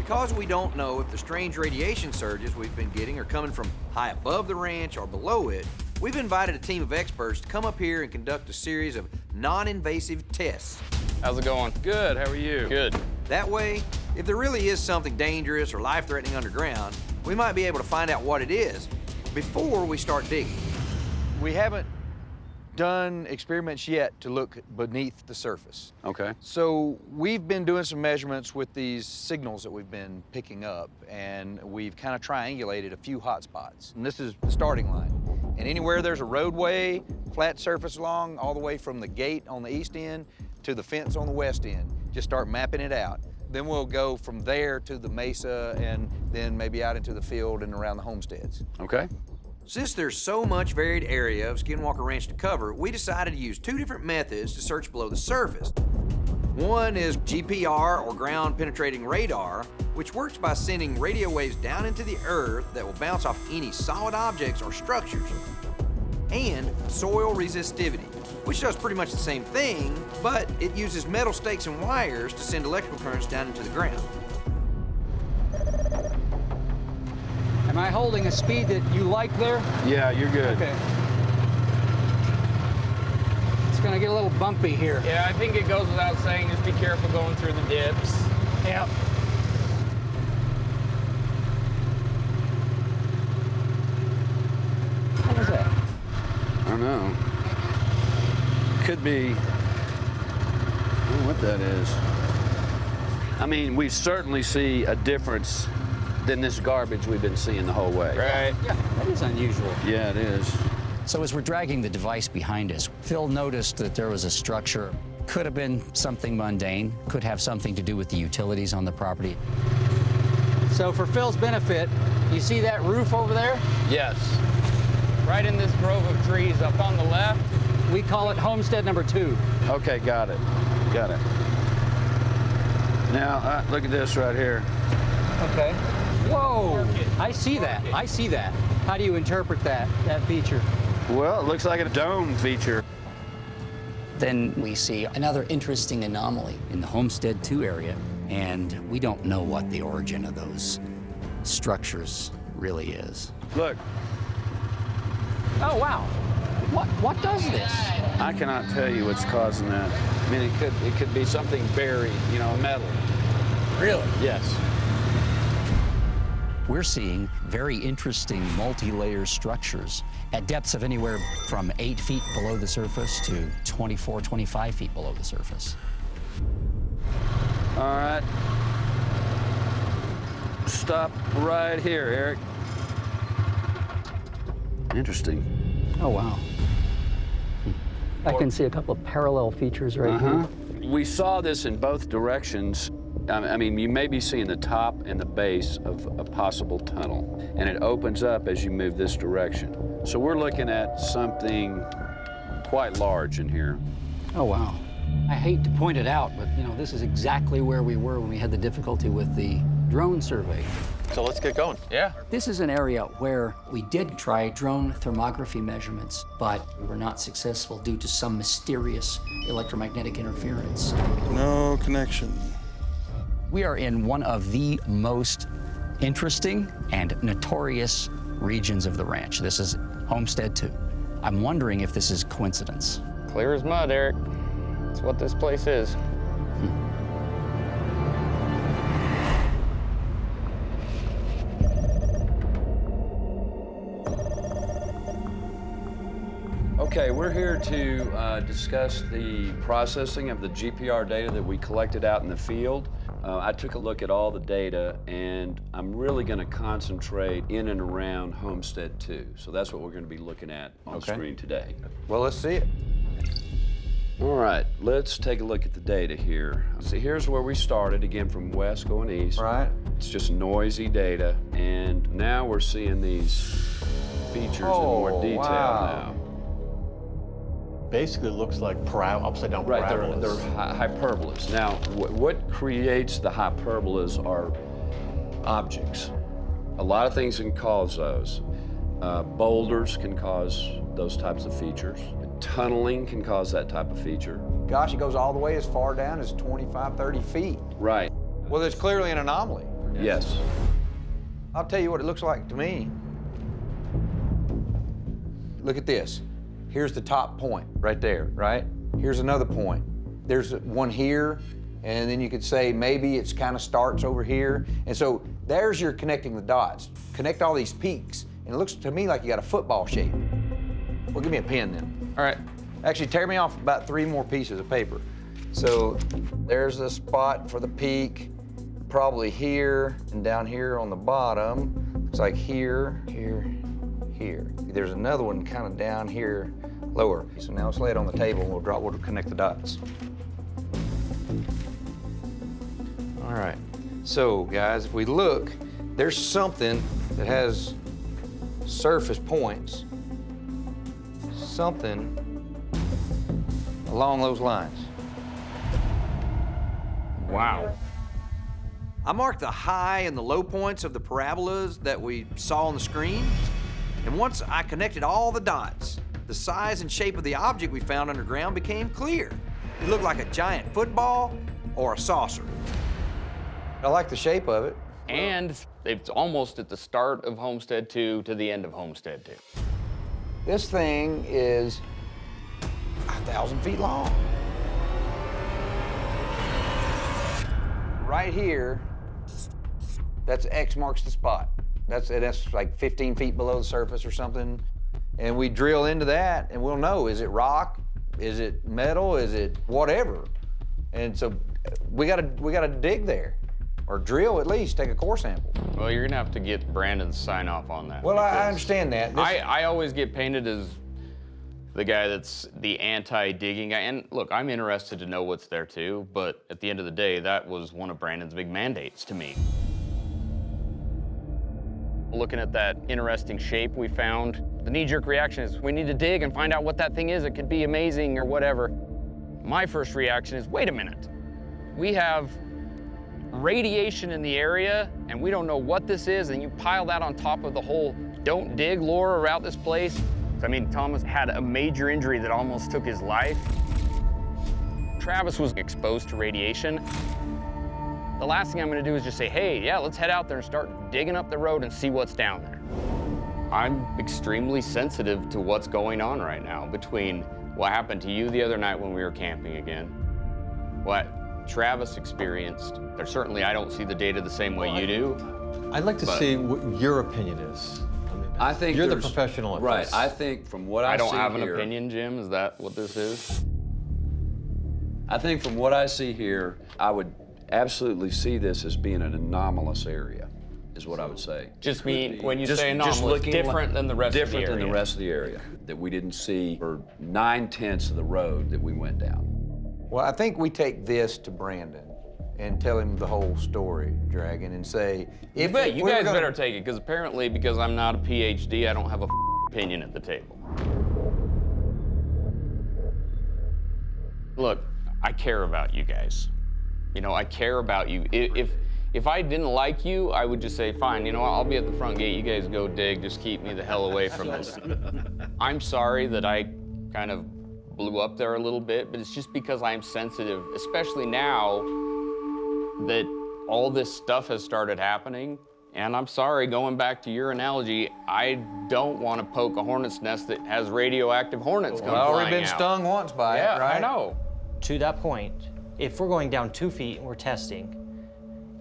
Because we don't know if the strange radiation surges we've been getting are coming from high above the ranch or below it, we've invited a team of experts to come up here and conduct a series of non-invasive tests. How's it going? Good, how are you? Good. That way, if there really is something dangerous or life-threatening underground, we might be able to find out what it is before we start digging. We haven't done experiments yet to look beneath the surface. Okay. So we've been doing some measurements with these signals that we've been picking up, and we've kind of triangulated a few hotspots. And this is the starting line. And anywhere there's a roadway, flat surface along, all the way from the gate on the east end to the fence on the west end, just start mapping it out. Then we'll go from there to the mesa and then maybe out into the field and around the homesteads. Okay. Since there's so much varied area of Skinwalker Ranch to cover, we decided to use two different methods to search below the surface. One is GPR, or ground penetrating radar, which works by sending radio waves down into the earth that will bounce off any solid objects or structures. And soil resistivity, which does pretty much the same thing, but it uses metal stakes and wires to send electrical currents down into the ground. Am I holding a speed that you like there? Yeah, you're good. Okay. It's gonna get a little bumpy here. Yeah, I think it goes without saying, just be careful going through the dips. Yep. What was that? I don't know. Could be, I don't know what that is. I mean, we certainly see a difference than this garbage we've been seeing the whole way. Right. Yeah, that is unusual. Yeah, it is. So as we're dragging the device behind us, Phil noticed that there was a structure. Could have been something mundane, could have something to do with the utilities on the property. So for Phil's benefit, you see that roof over there? Yes. Right in this grove of trees up on the left. We call it homestead number 2. Okay, got it. Got it. Now, look at this right here. Okay. Whoa! I see that. I see that. How do you interpret that feature? Well, it looks like a dome feature. Then we see another interesting anomaly in the Homestead 2 area, and we don't know what the origin of those structures really is. Look, Oh, wow. What does this? I cannot tell you what's causing that. I mean, it could be something buried, you know, metal. Really? Yes. We're seeing very interesting multi-layer structures at depths of anywhere from 8 feet below the surface to 24, 25 feet below the surface. All right. Stop right here, Eric. Interesting. Oh, wow. I can see a couple of parallel features right here. We saw this in both directions. I mean, you may be seeing the top and the base of a possible tunnel, and it opens up as you move this direction. So we're looking at something quite large in here. Oh, wow. I hate to point it out, but, you know, this is exactly where we were when we had the difficulty with the drone survey. So let's get going. Yeah. This is an area where we did try drone thermography measurements, but we were not successful due to some mysterious electromagnetic interference. No connection. We are in one of the most interesting and notorious regions of the ranch. This is Homestead 2. I'm wondering if this is coincidence. Clear as mud, Eric. That's what this place is. Okay, we're here to discuss the processing of the GPR data that we collected out in the field. I took a look at all the data, and I'm really going to concentrate in and around Homestead 2. So that's what we're going to be looking at on screen today. Well, let's see it. All right, let's take a look at the data here. See, here's where we started, again, from west going east. Right. It's just noisy data, and now we're seeing these features in more detail now. Basically looks like upside down Right, parabolas. they're hyperbolas. Now, what creates the hyperbolas are objects. A lot of things can cause those. Boulders can cause those types of features. Tunneling can cause that type of feature. Gosh, it goes all the way as far down as 25, 30 feet. Right. Well, there's clearly an anomaly. Yes. I'll tell you what it looks like to me. Look at this. Here's the top point right there, right? Here's another point. There's one here, and then you could say maybe it's kind of starts over here. And so there's your connecting the dots. Connect all these peaks, and it looks to me like you got a football shape. Well, give me a pen then. All right. Actually, tear me off about 3 more pieces of paper. So there's a spot for the peak, probably here and down here on the bottom. Looks like here, here, here. There's another one kind of down here lower. So now let's lay it on the table and we'll connect the dots. All right. So guys, if we look, there's something that has surface points. Something along those lines. Wow. I marked the high and the low points of the parabolas that we saw on the screen. And once I connected all the dots, the size and shape of the object we found underground became clear. It looked like a giant football or a saucer. I like the shape of it. And it's almost at the start of Homestead 2 to the end of Homestead 2. This thing is 1,000 feet long. Right here, that's X marks the spot. That's like 15 feet below the surface or something. And we drill into that and we'll know, is it rock? Is it metal? Is it whatever? And so we gotta dig there. Or drill at least, take a core sample. Well, you're gonna have to get Brandon's sign off on that. Well, I because understand that. I always get painted as the guy that's the anti-digging guy. And look, I'm interested to know what's there too, but at the end of the day, that was one of Brandon's big mandates to me. Looking at that interesting shape we found, the knee-jerk reaction is we need to dig and find out what that thing is. It could be amazing or whatever. My first reaction is, wait a minute. We have radiation in the area and we don't know what this is, and you pile that on top of the whole don't dig lore around this place. I mean, Thomas had a major injury that almost took his life. Travis was exposed to radiation. The last thing I'm gonna do is just say, hey, yeah, let's head out there and start digging up the road and see what's down there. I'm extremely sensitive to what's going on right now between what happened to you the other night when we were camping again, what Travis experienced. Certainly, I don't see the data the same way you do. I'd like to see what your opinion is. I think you're the there's- professional at Right. this. I think from what I I don't see have an here, opinion, Jim. Is that what this is? I think from what I see here, I would absolutely see this as being an anomalous area, is what I would say. Just mean when you Just- say just anomalous, looking different like- than the rest of the area. Different than the rest of the area that we didn't see for 9/10 of the road that we went down. Well, I think we take this to Brandon and tell him the whole story, Dragon, and say, You if you we were guys gonna- better take it, because apparently, because I'm not a PhD, I don't have a opinion at the table. Look, I care about you guys. You know, I care about you. If I didn't like you, I would just say, fine, you know what, I'll be at the front gate, you guys go dig, just keep me the hell away from this. I'm sorry that I kind of blew up there a little bit, but it's just because I'm sensitive, especially now that all this stuff has started happening. And I'm sorry, going back to your analogy, I don't want to poke a hornet's nest that has radioactive hornets come I've already flying been out. stung once by Yeah, it, right? I know. To that point, if we're going down 2 feet and we're testing,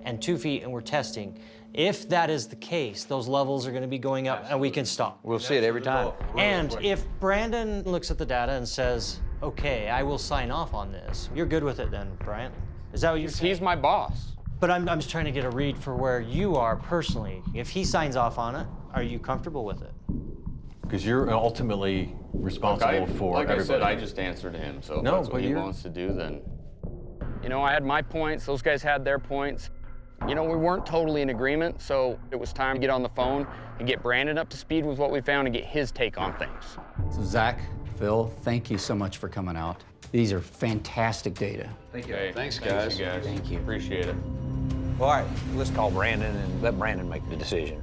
and 2 feet and we're testing, if that is the case, those levels are going to be going up and we can stop. We'll see it every time. And if Brandon looks at the data and says, okay, I will sign off on this, you're good with it then, Bryant? Is that what you're saying? He's my boss. But I'm just trying to get a read for where you are personally. If he signs off on it, are you comfortable with it? Because you're ultimately responsible for like everybody. I said, I just answered him. So if No, that's but what he you're- wants to do, then. You know, I had my points, those guys had their points. You know, we weren't totally in agreement, so it was time to get on the phone and get Brandon up to speed with what we found and get his take on things. So Zach, Phil, thank you so much for coming out. These are fantastic data. Thank you. Okay, Thanks, you guys. guys. Thank you. Appreciate it. All right, let's call Brandon and let Brandon make the decision.